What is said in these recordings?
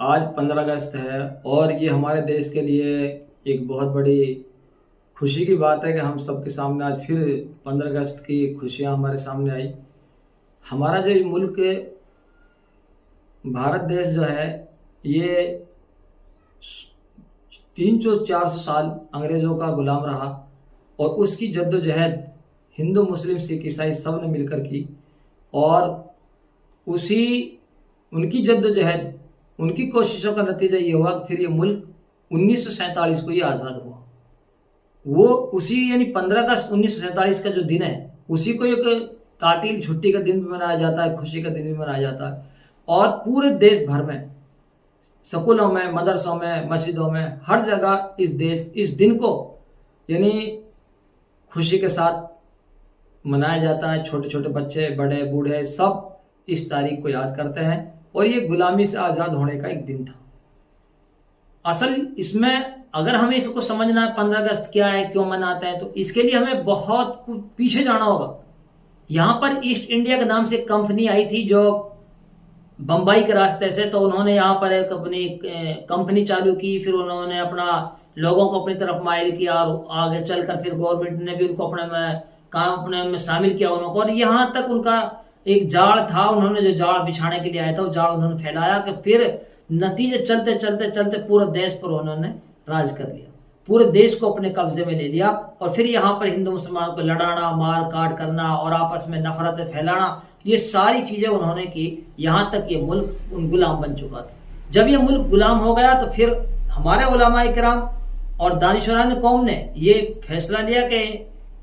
आज 15 अगस्त है और ये हमारे देश के लिए एक बहुत बड़ी खुशी की बात है कि हम सबके सामने आज फिर 15 अगस्त की खुशियां हमारे सामने आई। हमारा जो ये मुल्क भारत देश जो है ये 300-400 साल अंग्रेज़ों का गुलाम रहा और उसकी जद्दोजहद हिंदू मुस्लिम सिख ईसाई सब ने मिलकर की और उसी उनकी जद्दोजहद उनकी कोशिशों का नतीजा ये हुआ फिर ये मुल्क 1947 को ये आज़ाद हुआ। वो उसी यानी 15 अगस्त 1947 का जो दिन है उसी को एक तातील छुट्टी का दिन भी मनाया जाता है, खुशी का दिन भी मनाया जाता है और पूरे देश भर में स्कूलों में, मदरसों में, मस्जिदों में, हर जगह इस दिन को यानी खुशी के साथ मनाया जाता है। छोटे छोटे बच्चे, बड़े बूढ़े सब इस तारीख को याद करते हैं और ये गुलामी से आज़ाद होने का एक दिन था। असल इसमें अगर हमें इसको समझना है 15 अगस्त क्या है, क्यों मनाते हैं, तो इसके लिए हमें बहुत पीछे जाना होगा। यहाँ पर ईस्ट इंडिया के नाम से कंपनी आई थी जो बम्बई के रास्ते से, तो उन्होंने यहाँ पर एक अपनी कंपनी चालू की, फिर उन्होंने अपना लोगों को अपनी तरफ माइल किया और आगे चलकर फिर गवर्नमेंट ने भी उनको अपने में शामिल किया उनको, और यहाँ तक उनका एक जाल था। उन्होंने जो जाल बिछाने के लिए आया था वो जाल उन्होंने फैलाया कि फिर नतीजे चलते चलते चलते पूरे देश पर उन्होंने राज कर लिया, पूरे देश को अपने कब्जे में ले लिया और फिर यहाँ पर हिंदू मुसलमानों को लड़ाना, मार काट करना और आपस में नफरतें फैलाना, ये सारी चीजें उन्होंने की। यहाँ तक ये मुल्क उन गुलाम बन चुका था। जब ये मुल्क गुलाम हो गया तो फिर हमारे उलमाए किराम और दानिशवरान कौम ने ये फैसला लिया कि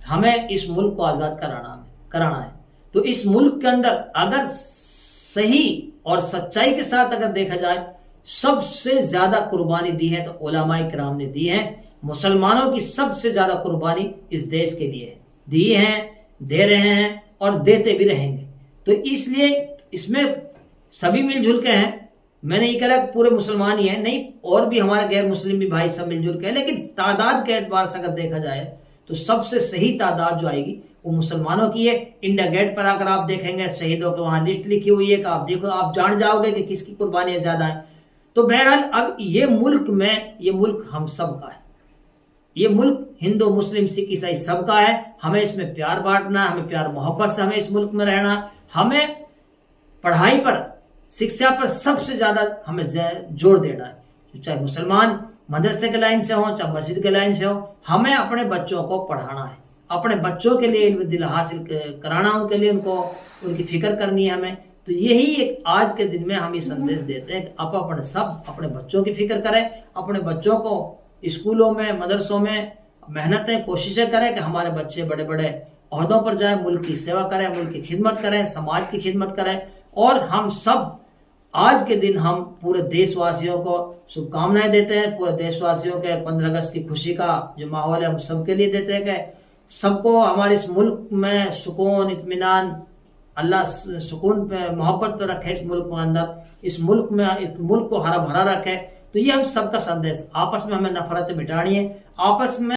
हमें इस मुल्क को आज़ाद कराना है। तो इस मुल्क के अंदर अगर सही और सच्चाई के साथ अगर देखा जाए, सबसे ज्यादा कुर्बानी दी है तो उलमाए किराम ने दी है। मुसलमानों की सबसे ज्यादा कुर्बानी इस देश के लिए है, दी है, दे रहे हैं और देते भी रहेंगे। तो इसलिए इसमें सभी मिलजुल के हैं। मैंने ये कहा पूरे मुसलमान ही हैं, नहीं, और भी हमारे गैर मुस्लिम भी भाई सब मिलजुल के हैं, लेकिन तादाद के एतबार से अगर देखा जाए तो सबसे सही तादाद जो आएगी वो मुसलमानों की है। इंडिया गेट पर आकर आप देखेंगे शहीदों की वहां लिस्ट लिखी हुई है कि आप देखो, आप जान जाओगे कि किसकी कुर्बानियां ज्यादा है। तो बहरहाल अब ये मुल्क हम सब का है। ये मुल्क हिंदू मुस्लिम सिख ईसाई सबका है। हमें इसमें प्यार बांटना है, हमें प्यार मोहब्बत से हमें इस मुल्क में रहना। हमें पढ़ाई पर, शिक्षा पर सबसे ज्यादा हमें जोर देना है। चाहे मुसलमान मदरसे के लाइन से हो, चाहे मस्जिद के लाइन से हो, हमें अपने बच्चों को पढ़ाना है, अपने बच्चों के लिए इल्म दिल हासिल कराना, उनके लिए उनकी फिक्र करनी है हमें। तो यही एक आज के दिन में हम ये संदेश देते हैं कि आप अपने बच्चों की फिक्र करें, अपने बच्चों को स्कूलों में, मदरसों में मेहनतें, कोशिशें करें कि हमारे बच्चे बड़े बड़े ओहदों पर जाएं, मुल्क की सेवा करें, मुल्क की खिदमत करें, समाज की खिदमत करें। और हम सब आज के दिन हम पूरे देशवासियों को शुभकामनाएं देते हैं। पूरे देशवासियों के 15 अगस्त की खुशी का जो माहौल है हम सबके लिए देते हैं कि सबको हमारे इस मुल्क में सुकून, इत्मीनान, अल्लाह सुकून पे, मोहब्बत पे रखे। इस मुल्क के अंदर, इस मुल्क को हरा भरा रखे। तो ये हम सबका संदेश, आपस में हमें नफरत मिटानी है, आपस में